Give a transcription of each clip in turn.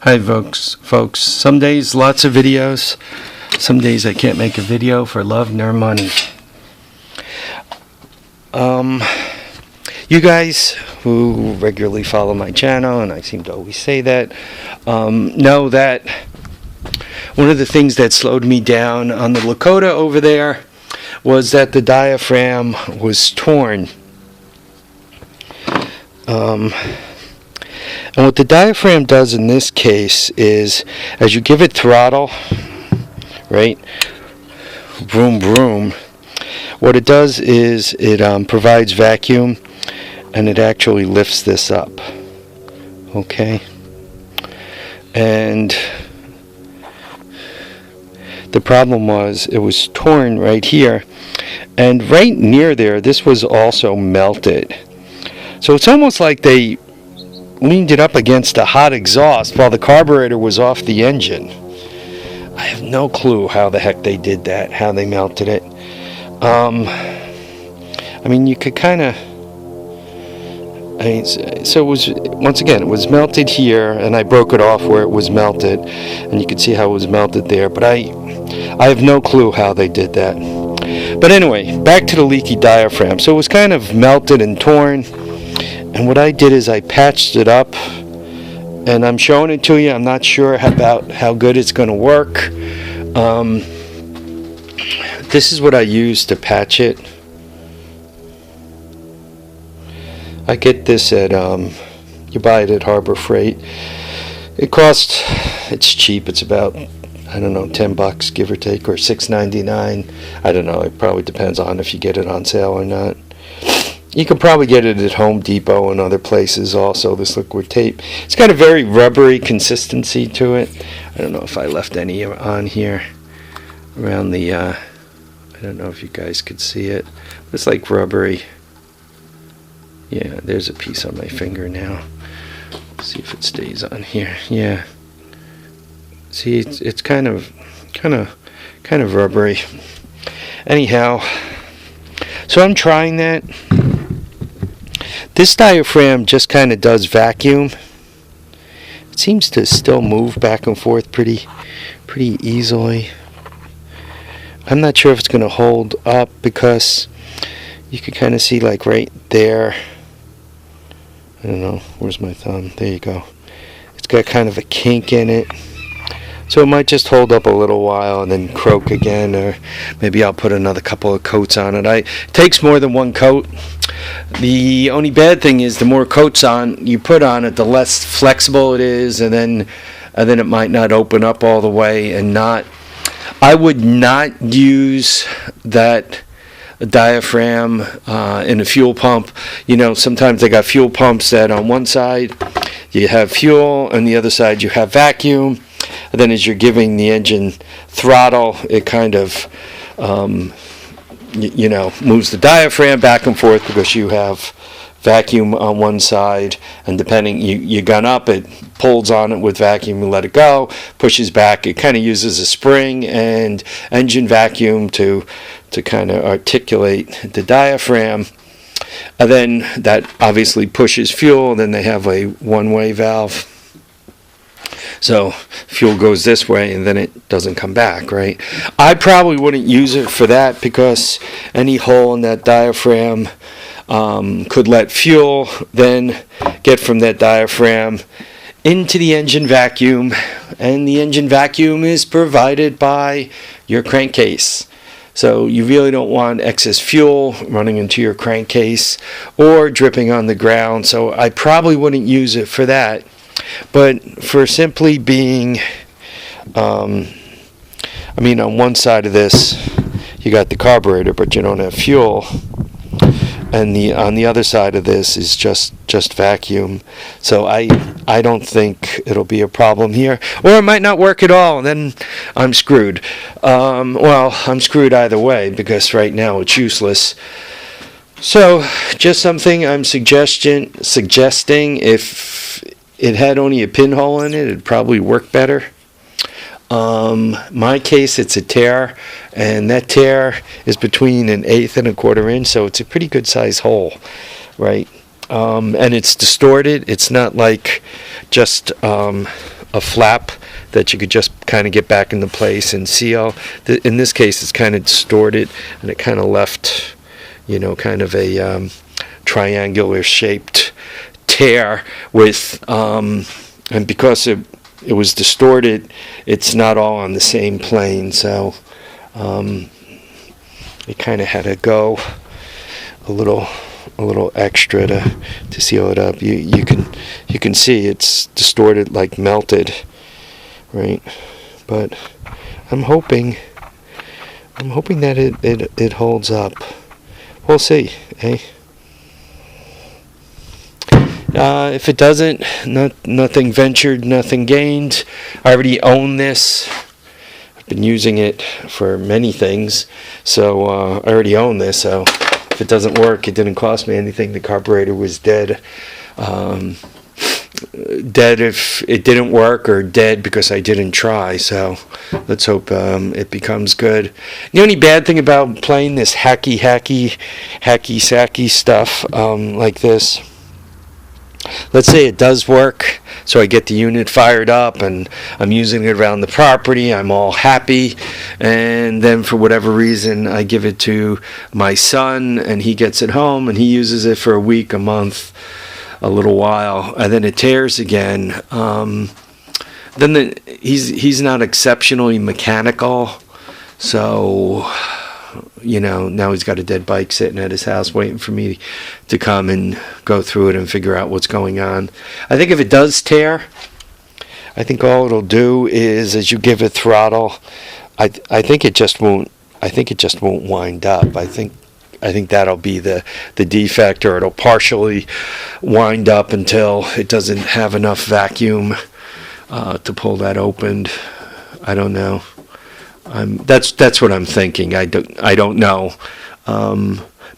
Hi folks. Some days lots of videos. Some days I can't make a video for love nor money. You guys who regularly follow my channel, and I seem to always say that, know that one of the things that slowed me down on the Lakota over there was that the diaphragm was torn. And what the diaphragm does in this case is, as you give it throttle, right, vroom vroom, what it does is it provides vacuum, and it actually lifts this up, okay? And the problem was it was torn right here, and right near there this was also melted. So it's almost like they leaned it up against a hot exhaust while the carburetor was off the engine. I have no clue how the heck they did that, how they melted it. I mean, you could kind of, so it was, once again, it was melted here, and I broke it off where it was melted, and you could see how it was melted there, but I have no clue how they did that. But anyway, back to the leaky diaphragm. So it was kind of melted and torn, and what I did is I patched it up, and I'm showing it to you. I'm not sure about how good it's going to work. This is what I use to patch it. I get this at, you buy it at Harbor Freight. It's cheap. It's about, I don't know, $10 give or take, or $6.99. I don't know. It probably depends on if you get it on sale or not. You can probably get it at Home Depot and other places also, this liquid tape. It's got a very rubbery consistency to it. I don't know if I left any on here around the, I don't know if you guys could see it. It's like rubbery. Yeah, there's a piece on my finger now. Let's see if it stays on here. Yeah. See, it's kind of rubbery. Anyhow, so I'm trying that. This diaphragm just kind of does vacuum. It seems to still move back and forth pretty easily. I'm not sure if it's going to hold up, because you can kind of see, like right there. I don't know, where's my thumb? There you go. It's got kind of a kink in it. So it might just hold up a little while and then croak again, or maybe I'll put another couple of coats on it. It takes more than one coat. The only bad thing is the more coats you put on it, the less flexible it is, and then it might not open up all the way. I would not use that diaphragm in a fuel pump. You know, sometimes they got fuel pumps that on one side you have fuel, and the other side you have vacuum. And then as you're giving the engine throttle, it kind of moves the diaphragm back and forth, because you have vacuum on one side, and depending, you gun up, it pulls on it with vacuum and let it go, pushes back. It kind of uses a spring and engine vacuum to kind of articulate the diaphragm. And then that obviously pushes fuel, and then they have a one-way valve. So fuel goes this way, and then it doesn't come back, right? I probably wouldn't use it for that, because any hole in that diaphragm could let fuel then get from that diaphragm into the engine vacuum, and the engine vacuum is provided by your crankcase. So you really don't want excess fuel running into your crankcase or dripping on the ground. So I probably wouldn't use it for that. But for simply being, on one side of this, you got the carburetor, but you don't have fuel. And on the other side of this is just vacuum. So I don't think it'll be a problem here. Or it might not work at all, and then I'm screwed. Well, I'm screwed either way, because right now it's useless. So just something I'm suggesting, if it had only a pinhole in it, it'd probably work better. My case, it's a tear, and that tear is between 1/8 and 1/4 inch, so it's a pretty good size hole, right? And it's distorted. It's not like just a flap that you could just kind of get back into place and seal. In this case, it's kind of distorted, and it kind of left, you know, kind of a triangular shaped tear with, and because it was distorted, it's not all on the same plane, so it kind of had to go a little extra to seal it up. You can see it's distorted, like melted, right? But I'm hoping that it holds up. We'll see, eh? If it doesn't, nothing ventured, nothing gained. I already own this. I've been using it for many things, so I already own this. So if it doesn't work, it didn't cost me anything. The carburetor was dead. Dead if it didn't work, or dead because I didn't try. So let's hope it becomes good. The only bad thing about playing this hacky sacky stuff like this, let's say it does work, so I get the unit fired up and I'm using it around the property, I'm all happy, and then for whatever reason I give it to my son and he gets it home and he uses it for a week, a month, a little while, and then it tears again. Then he's not exceptionally mechanical, so you know, now he's got a dead bike sitting at his house waiting for me to come and go through it and figure out what's going on. I think if it does tear, I think all it'll do is, as you give it throttle, I think it just won't wind up. I think that'll be the defect, or it'll partially wind up until it doesn't have enough vacuum to pull that open. I don't know. That's what I'm thinking. I don't know.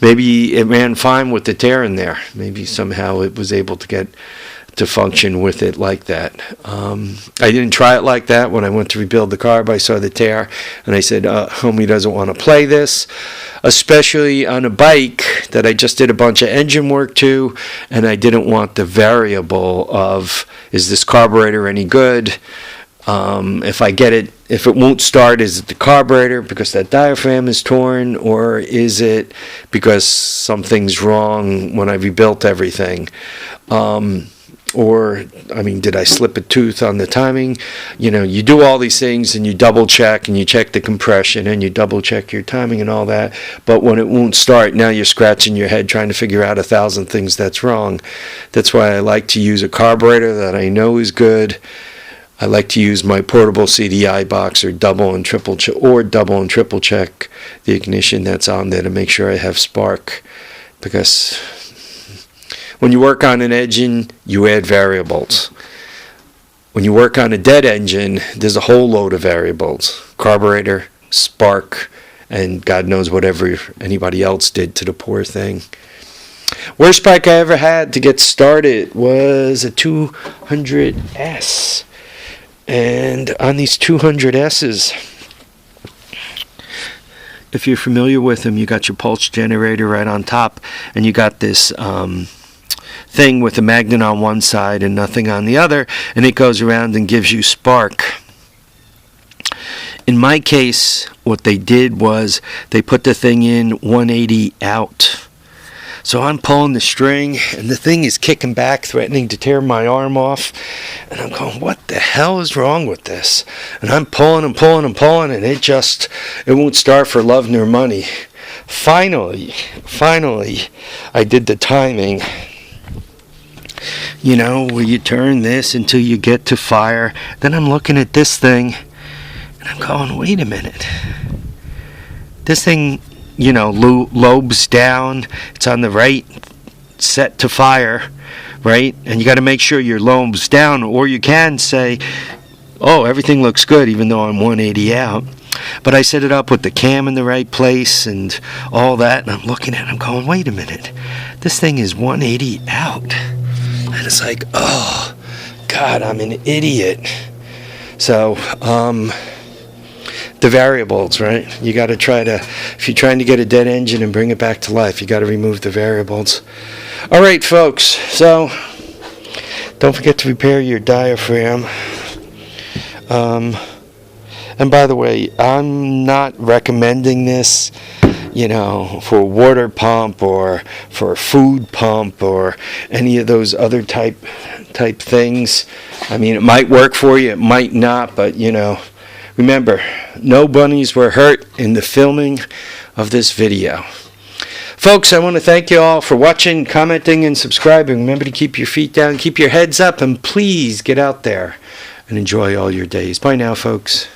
Maybe it ran fine with the tear in there. Maybe somehow it was able to get to function with it like that. I didn't try it like that. When I went to rebuild the carb, I saw the tear, and I said, homie doesn't want to play this, especially on a bike that I just did a bunch of engine work to, and I didn't want the variable of, is this carburetor any good? If it won't start, is it the carburetor because that diaphragm is torn, or is it because something's wrong when I rebuilt everything? Or, I mean, did I slip a tooth on the timing? You know, you do all these things and you double check, and you check the compression and you double check your timing and all that. But when it won't start, now you're scratching your head trying to figure out 1,000 things that's wrong. That's why I like to use a carburetor that I know is good. I like to use my portable CDI box, or double and triple check the ignition that's on there to make sure I have spark. Because when you work on an engine, you add variables. When you work on a dead engine, there's a whole load of variables. Carburetor, spark, and God knows whatever anybody else did to the poor thing. Worst bike I ever had to get started was a 200S. And on these 200S's, if you're familiar with them, you got your pulse generator right on top, and you got this thing with a magnet on one side and nothing on the other, and it goes around and gives you spark. In my case, what they did was they put the thing in 180 out. So I'm pulling the string, and the thing is kicking back, threatening to tear my arm off. And I'm going, what the hell is wrong with this? And I'm pulling and pulling and pulling, and it won't start for love nor money. Finally, I did the timing. You know, where you turn this until you get to fire. Then I'm looking at this thing, and I'm going, wait a minute. This thing, you know, lobes down. It's on the right set to fire, right? And you got to make sure your lobes down, or you can say, oh, everything looks good even though I'm 180 out. But I set it up with the cam in the right place and all that, and I'm looking at it, I'm going, wait a minute. This thing is 180 out. And it's like, oh, God, I'm an idiot. So, the variables, right? You got to if you're trying to get a dead engine and bring it back to life, you got to remove the variables. All right, folks. So don't forget to repair your diaphragm. And by the way, I'm not recommending this, for a water pump or for a food pump or any of those other type things. I mean, it might work for you, it might not, but remember, no bunnies were hurt in the filming of this video. Folks, I want to thank you all for watching, commenting, and subscribing. Remember to keep your feet down, keep your heads up, and please get out there and enjoy all your days. Bye now, folks.